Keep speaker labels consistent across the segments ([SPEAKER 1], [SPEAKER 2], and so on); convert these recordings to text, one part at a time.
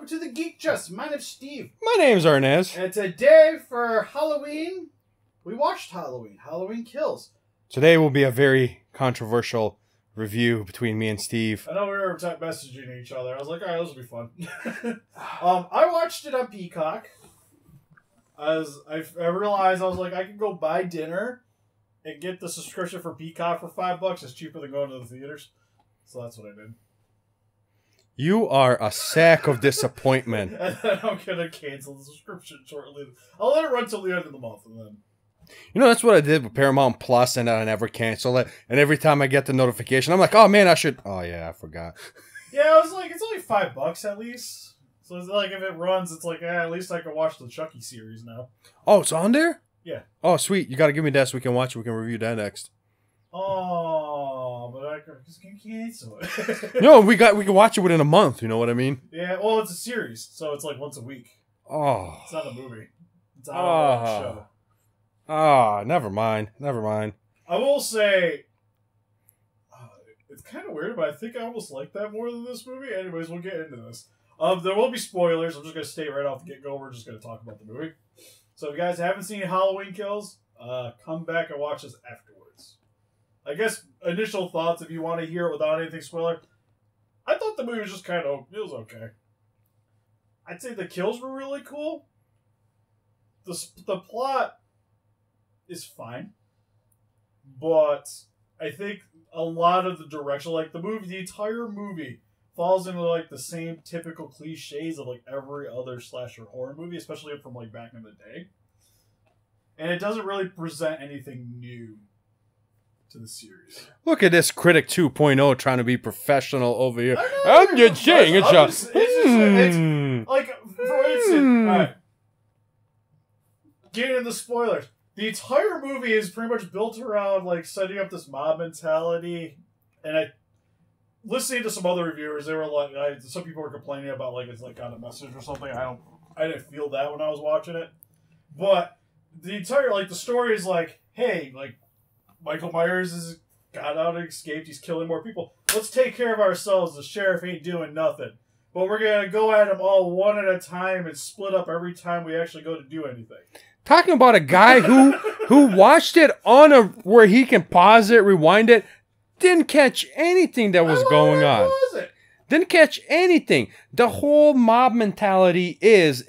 [SPEAKER 1] welcome to the Geek Just. My name's Steve.
[SPEAKER 2] My name's Arnes.
[SPEAKER 1] And today, for Halloween, we watched Halloween. Halloween Kills.
[SPEAKER 2] Today will be a very controversial review between me and Steve.
[SPEAKER 1] I know we were messaging each other. I was like, alright, this will be fun. I watched it on Peacock. As I realized, I was like, I could go buy dinner and get the subscription for Peacock for $5. It's cheaper than going to the theaters. So that's what I did.
[SPEAKER 2] You are a sack of disappointment.
[SPEAKER 1] And then I'm going to cancel the subscription shortly. I'll let it run till the end of the month. And then...
[SPEAKER 2] You know, that's what I did with Paramount Plus, and I never cancel it. And every time I get the notification, I'm like, oh man, I should... Oh yeah, I forgot.
[SPEAKER 1] Yeah, I was like, it's only $5 at least. So it's like, if it runs, it's like, at least I can watch the Chucky series now.
[SPEAKER 2] Oh, it's on there?
[SPEAKER 1] Yeah.
[SPEAKER 2] Oh, sweet. You got to give me that so we can watch it. We can review that next.
[SPEAKER 1] Oh, but I just can't cancel it.
[SPEAKER 2] No, we can watch it within a month. You know what I mean?
[SPEAKER 1] Yeah, well, it's a series, so it's like once a week.
[SPEAKER 2] Oh.
[SPEAKER 1] It's not a movie. It's not a show.
[SPEAKER 2] Ah, never mind. Never mind.
[SPEAKER 1] I will say, it's kind of weird, but I think I almost like that more than this movie. Anyways, we'll get into this. There will be spoilers. I'm just going to state right off the get-go. We're just going to talk about the movie. So if you guys haven't seen Halloween Kills, come back and watch this afterwards. I guess initial thoughts, if you want to hear it without anything spoiler. I thought the movie was just kind of, it was okay. I'd say the kills were really cool. The plot is fine. But I think a lot of the direction, like the entire movie falls into like the same typical cliches of like every other slasher horror movie, especially from like back in the day. And it doesn't really present anything new to the series.
[SPEAKER 2] Look at this Critic 2.0 trying to be professional over here. I'm just saying it's
[SPEAKER 1] like, for instance, alright. Getting into the spoilers. The entire movie is pretty much built around like setting up this mob mentality, and listening to some other reviewers, they were like, some people were complaining about like it's like got a message or something. I didn't feel that when I was watching it, but the entire the story is like, hey, like Michael Myers has got out and escaped. He's killing more people. Let's take care of ourselves. The sheriff ain't doing nothing, but we're gonna go at him all one at a time and split up every time we actually go to do anything.
[SPEAKER 2] Talking about a guy who watched it on where he can pause it, rewind it, didn't catch anything that was going on. Didn't catch anything. The whole mob mentality is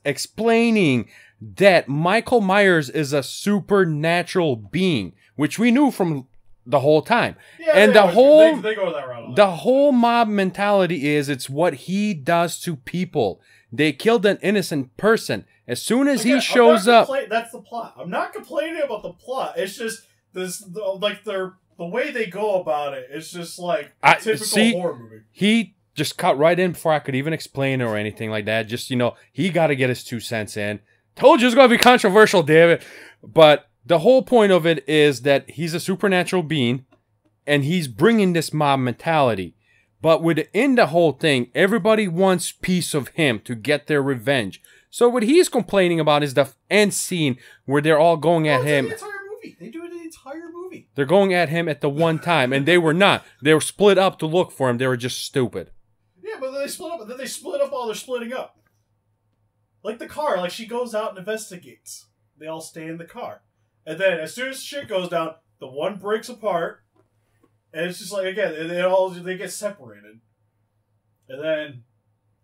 [SPEAKER 2] explaining that Michael Myers is a supernatural being, which we knew from the whole time. Yeah, and they go that route. The whole mob mentality is it's what he does to people. They killed an innocent person. As soon as he shows up,
[SPEAKER 1] that's the plot. I'm not complaining about the plot. It's just the way they go about it. It's just like a typical horror movie.
[SPEAKER 2] He just cut right in before I could even explain it or anything like that. Just he got to get his 2 cents in. Told you it's gonna be controversial, David. But the whole point of it is that he's a supernatural being, and he's bringing this mob mentality. But within the whole thing, everybody wants piece of him to get their revenge. So what he's complaining about is the end scene where they're all going at him.
[SPEAKER 1] The entire movie. They do it in the entire movie.
[SPEAKER 2] They're going at him at the one time, and they were not. They were split up to look for him. They were just stupid.
[SPEAKER 1] Yeah, but then they split up. And then they split up while they're splitting up. Like the car. Like she goes out and investigates. They all stay in the car. And then as soon as shit goes down, the one breaks apart. And it's just like, again, they get separated. And then...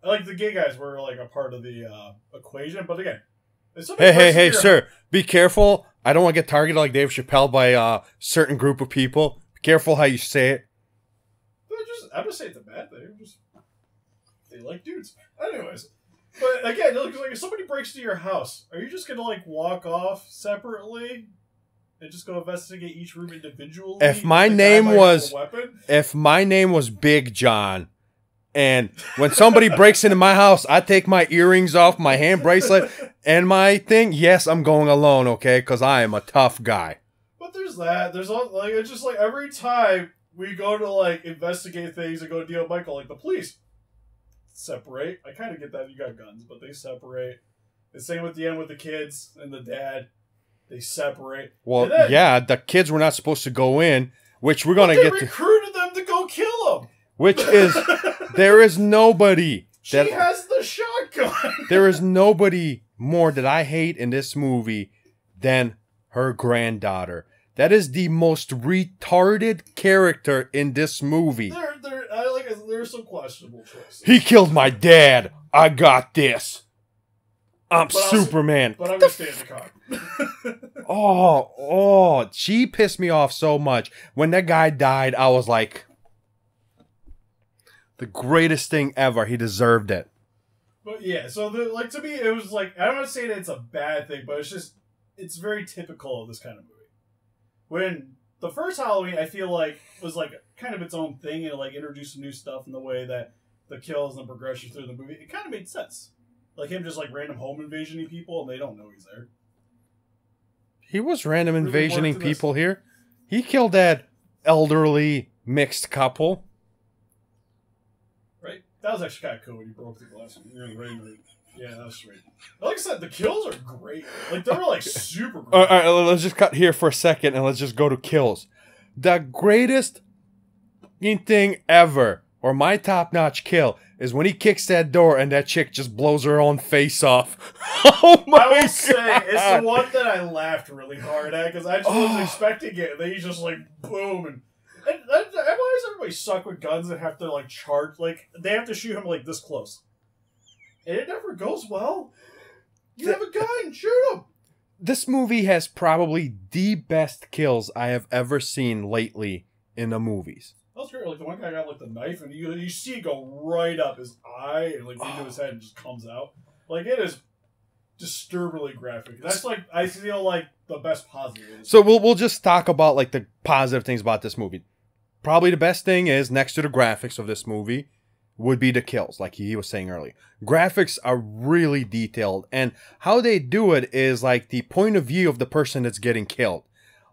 [SPEAKER 1] like the gay guys were like a part of the equation, but again,
[SPEAKER 2] hey, sir, be careful. I don't want to get targeted like Dave Chappelle by a certain group of people. Be careful how you say it.
[SPEAKER 1] I'm just saying it's a bad thing. They like dudes, anyways. But again, like if somebody breaks into your house, are you just gonna like walk off separately and just go investigate each room individually?
[SPEAKER 2] If my name was Big John. And when somebody breaks into my house, I take my earrings off, my hand bracelet, and my thing. Yes, I'm going alone, okay? Because I am a tough guy.
[SPEAKER 1] But there's that. There's all, like, it's just like every time we go to like investigate things and go deal with Michael, like the police separate. I kind of get that you got guns, but they separate. The same with the end with the kids and the dad. They separate.
[SPEAKER 2] Well, then, yeah, the kids were not supposed to go in, which we're going to get to.
[SPEAKER 1] They recruited them to go kill them.
[SPEAKER 2] Which is, there is nobody.
[SPEAKER 1] She has the shot. Come on.
[SPEAKER 2] There is nobody more that I hate in this movie than her granddaughter. That is the most retarded character in this movie.
[SPEAKER 1] There's some questionable choices.
[SPEAKER 2] He killed my dad. I got this. I'm Superman.
[SPEAKER 1] But I'm gonna stay in the car.
[SPEAKER 2] She pissed me off so much. When that guy died, I was like, the greatest thing ever. He deserved it.
[SPEAKER 1] But yeah, so to me, it was like, I don't want to say that it's a bad thing, but it's very typical of this kind of movie. When the first Halloween, I feel like, was like kind of its own thing, and like introduced some new stuff in the way that the kills and the progression through the movie, it kind of made sense. Like him just like random home invasioning people, and they don't know he's there.
[SPEAKER 2] He was random invasioning people here. He killed that elderly mixed couple.
[SPEAKER 1] Right? That was actually kind of cool when he broke the glass. Yeah, that was sweet. Like I said, the kills are great. Like, they were, like, super great.
[SPEAKER 2] All right, let's just cut here for a second, and let's just go to kills. The greatest thing ever, or my top-notch kill, is when he kicks that door and that chick just blows her own face off. Oh my God.
[SPEAKER 1] I will say, it's the one that I laughed really hard at, because I just wasn't expecting it. And then he's just like, boom, and why does everybody suck with guns and have to, like, charge? Like, they have to shoot him, like, this close. And it never goes well. You have a gun, shoot him!
[SPEAKER 2] This movie has probably the best kills I have ever seen lately in the movies.
[SPEAKER 1] That was great. Like, the one guy got, like, the knife, and you see it go right up his eye, and, like, into his head, and just comes out. Like, it is disturbingly graphic. That's, like, I feel like the best positive.
[SPEAKER 2] So we'll just talk about, like, the positive things about this movie. Probably the best thing is, next to the graphics of this movie, would be the kills, like he was saying earlier. Graphics are really detailed, and how they do it is like the point of view of the person that's getting killed.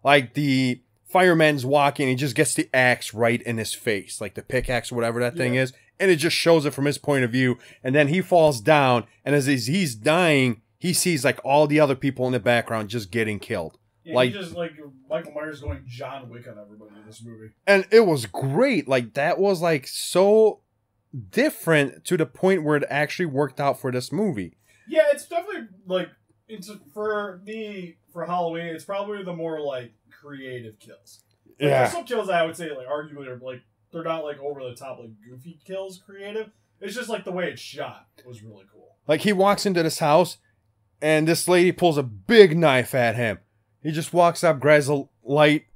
[SPEAKER 2] Like the fireman's walking, he just gets the axe right in his face, like the pickaxe or whatever that thing is, and it just shows it from his point of view, and then he falls down, and as he's dying, he sees like all the other people in the background just getting killed.
[SPEAKER 1] Yeah, like, just like Michael Myers going John Wick on everybody in this movie.
[SPEAKER 2] And it was great. Like, that was like so different to the point where it actually worked out for this movie.
[SPEAKER 1] Yeah, it's definitely like, for me, for Halloween, it's probably the more like creative kills. Like,
[SPEAKER 2] yeah,
[SPEAKER 1] there's some kills I would say like arguably are like, they're not like over the top like goofy kills creative. It's just like the way it's shot was really cool.
[SPEAKER 2] Like, he walks into this house and this lady pulls a big knife at him. He just walks up, grabs a light,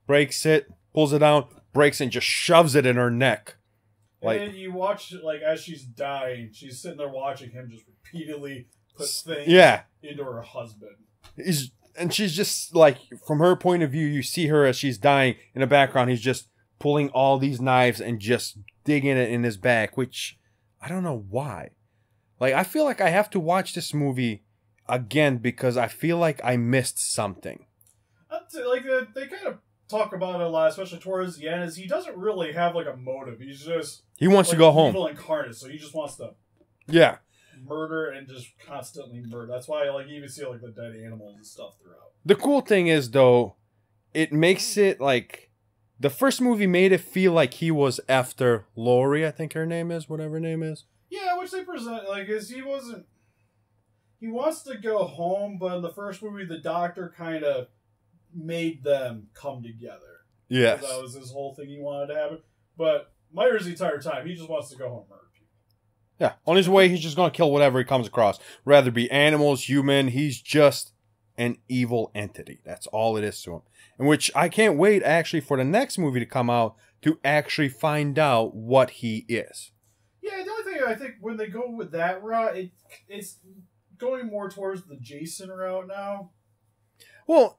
[SPEAKER 2] breaks it, pulls it down, breaks it, and just shoves it in her neck.
[SPEAKER 1] Like, and then you watch, like, as she's dying, she's sitting there watching him just repeatedly put things into her husband. And she's just, like, from her point of view, you see her as she's dying. In the background, he's just pulling all these knives and just digging it in his back, which I don't know why. Like, I feel like I have to watch this movie again because I feel like I missed something. Like, they kind of talk about it a lot, especially towards the end, is he doesn't really have like a motive. He's just
[SPEAKER 2] he wants
[SPEAKER 1] like,
[SPEAKER 2] to go home.
[SPEAKER 1] Evil incarnate, so he just wants to murder and just constantly murder. That's why like you even see like the dead animals and stuff throughout.
[SPEAKER 2] The cool thing is though, it makes it like the first movie made it feel like he was after Lori, I think her name is, whatever her name is.
[SPEAKER 1] Yeah, which they present like is he wants to go home, but in the first movie the doctor kind of made them come together.
[SPEAKER 2] Yes.
[SPEAKER 1] That was his whole thing he wanted to happen. But Myers the entire time, he just wants to go home and murder people.
[SPEAKER 2] Yeah. On his way, he's just going to kill whatever he comes across. Rather be animals, human. He's just an evil entity. That's all it is to him. And which I can't wait, actually, for the next movie to come out to actually find out what he is.
[SPEAKER 1] Yeah, the only thing I think when they go with that route, it's going more towards the Jason route now.
[SPEAKER 2] Well,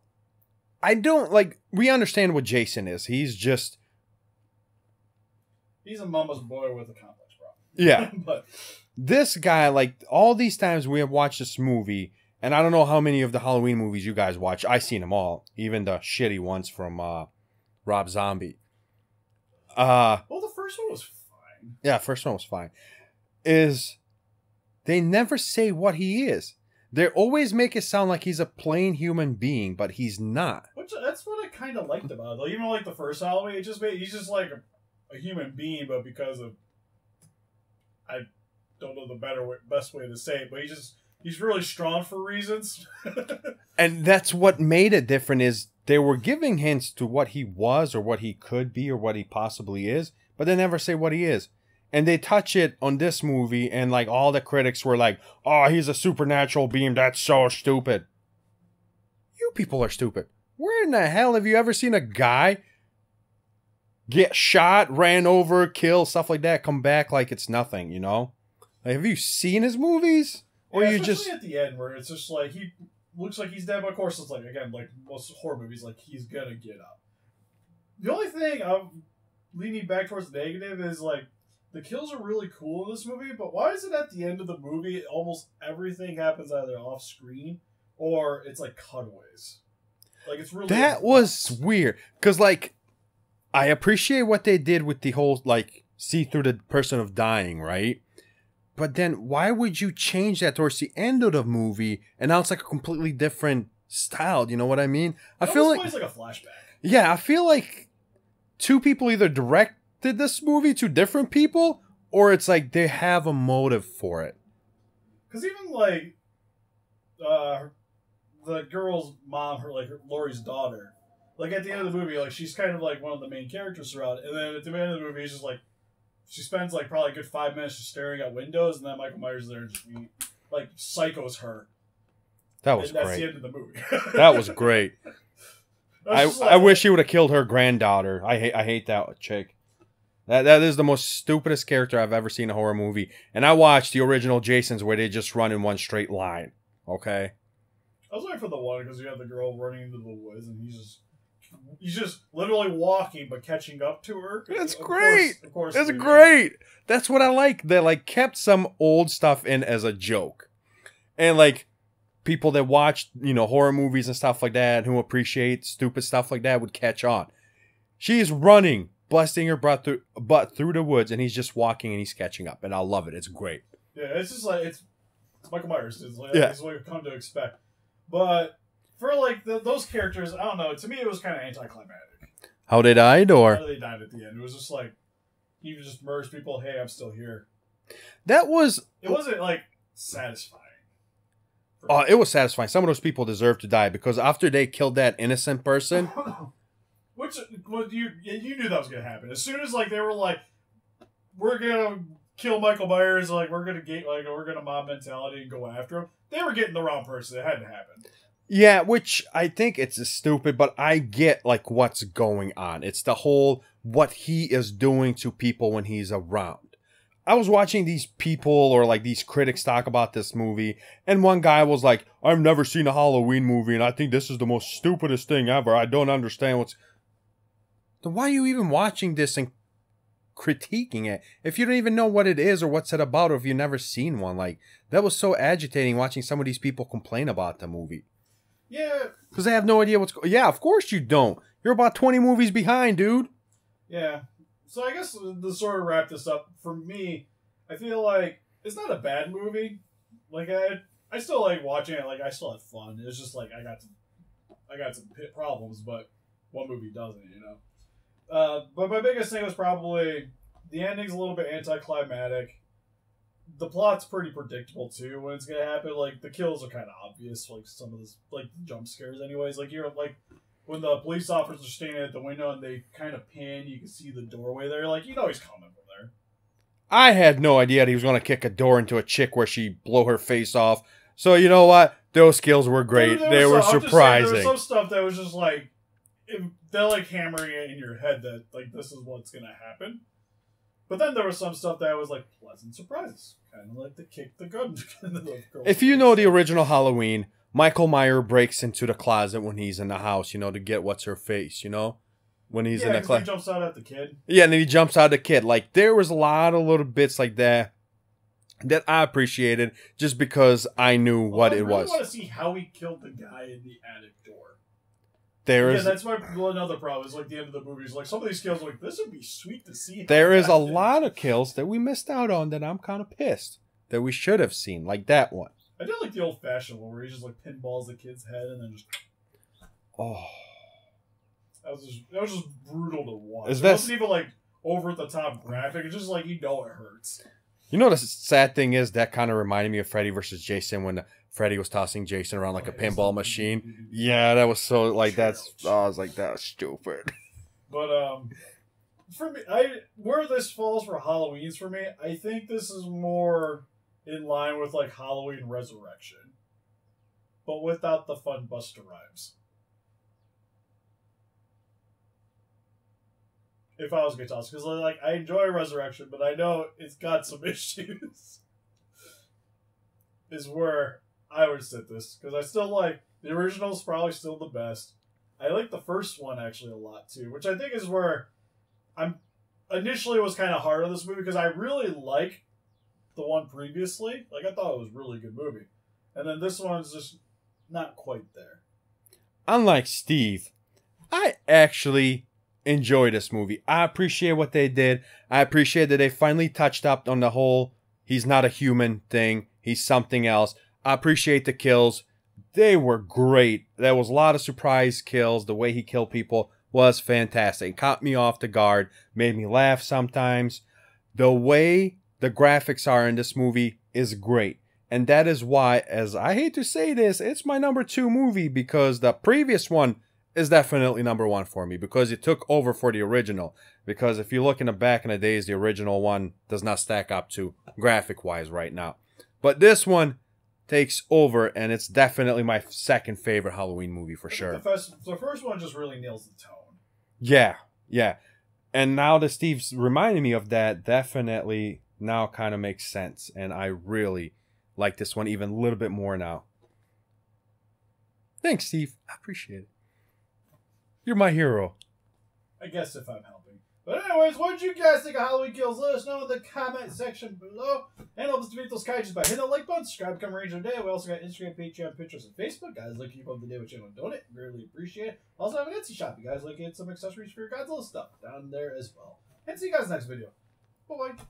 [SPEAKER 2] I don't, like, we understand what Jason is. He's
[SPEAKER 1] a mama's boy with a complex problem.
[SPEAKER 2] Yeah.
[SPEAKER 1] But
[SPEAKER 2] this guy, like, all these times we have watched this movie, and I don't know how many of the Halloween movies you guys watch. I've seen them all. Even the shitty ones from Rob Zombie.
[SPEAKER 1] Well, the first one was fine.
[SPEAKER 2] Yeah, first one was fine. They never say what he is. They always make it sound like he's a plain human being, but he's not.
[SPEAKER 1] That's what I kind of liked about it. Like, even like the first Halloween, he's just like a human being, but because of I don't know the best way to say it, but he's really strong for reasons.
[SPEAKER 2] And that's what made it different is they were giving hints to what he was or what he could be or what he possibly is, but they never say what he is. And they touch it on this movie, and like all the critics were like, "Oh, he's a supernatural being. That's so stupid." You people are stupid. Where in the hell have you ever seen a guy get shot, ran over, killed, stuff like that, come back like it's nothing? You know, like, have you seen his movies, or
[SPEAKER 1] yeah,
[SPEAKER 2] you just
[SPEAKER 1] at the end where it's just like he looks like he's dead, but of course it's like again like most horror movies, like he's gonna get up. The only thing I'm leaning back towards the negative is like. The kills are really cool in this movie, but why is it at the end of the movie almost everything happens either off screen or it's like cutaways? Like it's really
[SPEAKER 2] that was weird because like I appreciate what they did with the whole like see through the person of dying, right? But then why would you change that towards the end of the movie and now it's like a completely different style? You know what I mean? I feel like
[SPEAKER 1] it's like a flashback.
[SPEAKER 2] Yeah, I feel like two people either directed this movie to different people, or it's like they have a motive for it.
[SPEAKER 1] Because even like the girl's mom, Laurie's daughter, like at the end of the movie, like she's kind of like one of the main characters throughout. And then at the end of the movie, it's just like she spends like probably a good 5 minutes just staring at windows, and then Michael Myers is there and just like psychos her.
[SPEAKER 2] That was
[SPEAKER 1] great.
[SPEAKER 2] That's
[SPEAKER 1] the end of the movie.
[SPEAKER 2] That was great. I wish he would have killed her granddaughter. I hate that chick. That is the most stupidest character I've ever seen in a horror movie. And I watched the original Jasons where they just run in one straight line. Okay?
[SPEAKER 1] I was waiting for the one because you had the girl running into the woods and he's just literally walking but catching up to her.
[SPEAKER 2] That's great.
[SPEAKER 1] Of course.
[SPEAKER 2] That's great. That's what I like. They like kept some old stuff in as a joke. And like people that watch, horror movies and stuff like that who appreciate stupid stuff like that would catch on. She's running, busting her butt through the woods, and he's just walking and he's catching up, and I love it. It's great.
[SPEAKER 1] Yeah, it's just like it's Michael Myers. It's like
[SPEAKER 2] yeah.
[SPEAKER 1] It's what you've come to expect. But for like those characters, I don't know. To me, it was kind of anticlimactic.
[SPEAKER 2] How they died, or
[SPEAKER 1] how they died at the end. It was just like he just murders people. Hey, I'm still here.
[SPEAKER 2] That was.
[SPEAKER 1] It wasn't like satisfying.
[SPEAKER 2] Oh, it was satisfying. Some of those people deserve to die because after they killed that innocent person.
[SPEAKER 1] Which you knew that was gonna happen as soon as like they were like, we're gonna kill Michael Myers, like we're gonna mob mentality and go after him. They were getting the wrong person. It had to happen. Yeah,
[SPEAKER 2] which I think it's stupid, but I get like what's going on. It's the whole what he is doing to people when he's around. I was watching these people or like these critics talk about this movie, and one guy was like, "I've never seen a Halloween movie, and I think this is the most stupidest thing ever. I don't understand what's." Then why are you even watching this and critiquing it if you don't even know what it is or what's it about, or if you've never seen one? Like, that was so agitating watching some of these people complain about the movie.
[SPEAKER 1] Yeah.
[SPEAKER 2] Because they have no idea what's going on. Yeah, of course you don't. You're about 20 movies behind, dude.
[SPEAKER 1] Yeah. So I guess to sort of wrap this up, for me, I feel like it's not a bad movie. Like, I still like watching it. Like, I still had fun. It's just like I got some problems, but one movie doesn't, But my biggest thing was probably the ending's a little bit anticlimactic. The plot's pretty predictable too when it's gonna happen. Like the kills are kind of obvious. Like some of this, like jump scares, anyways. Like you're like when the police officers are standing at the window and they kind of pan, you can see the doorway there. Like he's coming from there.
[SPEAKER 2] I had no idea that he was gonna kick a door into a chick where she blow her face off. So you know what? Those kills were great. They were surprising.
[SPEAKER 1] There was some stuff that was just like. They're like hammering it in your head that like this is what's gonna happen, but then there was some stuff that was like pleasant surprises, kind of like the kick the gun.
[SPEAKER 2] If you know the original Halloween, Michael Myers breaks into the closet when he's in the house, to get what's her face, when he's in the closet.
[SPEAKER 1] He jumps out at the kid.
[SPEAKER 2] Yeah, and then he jumps out at the kid. Like there was a lot of little bits like that I appreciated just because I knew what it was.
[SPEAKER 1] I want to see how he killed the guy in the attic door.
[SPEAKER 2] That's
[SPEAKER 1] another problem. Is like the end of the movie is like some of these kills. Like this would be sweet to see.
[SPEAKER 2] There is a lot of kills that we missed out on that I'm kind of pissed that we should have seen, like that one.
[SPEAKER 1] I did like the old fashioned one where he just like pinballs the kid's head and then just.
[SPEAKER 2] Oh,
[SPEAKER 1] that was just brutal to watch.
[SPEAKER 2] It
[SPEAKER 1] wasn't even like over the top graphic. It's just like it hurts.
[SPEAKER 2] You know, the sad thing is that kind of reminded me of Freddy versus Jason when Freddy was tossing Jason around like a pinball machine. Yeah, that was so like that's. I was like, that was stupid.
[SPEAKER 1] But for me, where this falls for Halloween's for me, I think this is more in line with like Halloween Resurrection, but without the fun Busta Rhymes. If I was going to toss, because like I enjoy Resurrection, but I know it's got some issues. Is where I would sit this, because I still like the original's probably still the best. I like the first one actually a lot too, which I think is where I'm initially was kind of hard on this movie because I really like the one previously. Like I thought it was a really good movie, and then this one's just not quite there.
[SPEAKER 2] Unlike Steve, I actually enjoy this movie. I appreciate what they did. I appreciate that they finally touched up on the whole he's not a human thing. He's something else. I appreciate the kills. They were great. There was a lot of surprise kills. The way he killed people was fantastic. It caught me off the guard. Made me laugh sometimes. The way the graphics are in this movie is great. And that is why, as I hate to say this, it's my number 2 movie because the previous one is definitely number 1 for me because it took over for the original. Because if you look in the back in the days, the original one does not stack up to graphic-wise right now. But this one takes over, and it's definitely my second favorite Halloween movie for sure.
[SPEAKER 1] The first one just really nails the tone.
[SPEAKER 2] Yeah, yeah. And now that Steve's reminding me of that, definitely now kind of makes sense. And I really like this one even a little bit more now. Thanks, Steve. I appreciate it. You're my hero.
[SPEAKER 1] I guess if I'm helping. But anyways, what did you guys think of Halloween Kills? Let us know in the comment section below. And help us defeat those kaijus by hitting the like button, subscribe, become a Ranger today. We also got Instagram, Patreon, Pinterest, and Facebook. Guys, like keep up to date with channel and donate. Really appreciate it. Also have an Etsy shop. You guys like get some accessories for your Godzilla stuff down there as well. And see you guys next video. Bye-bye.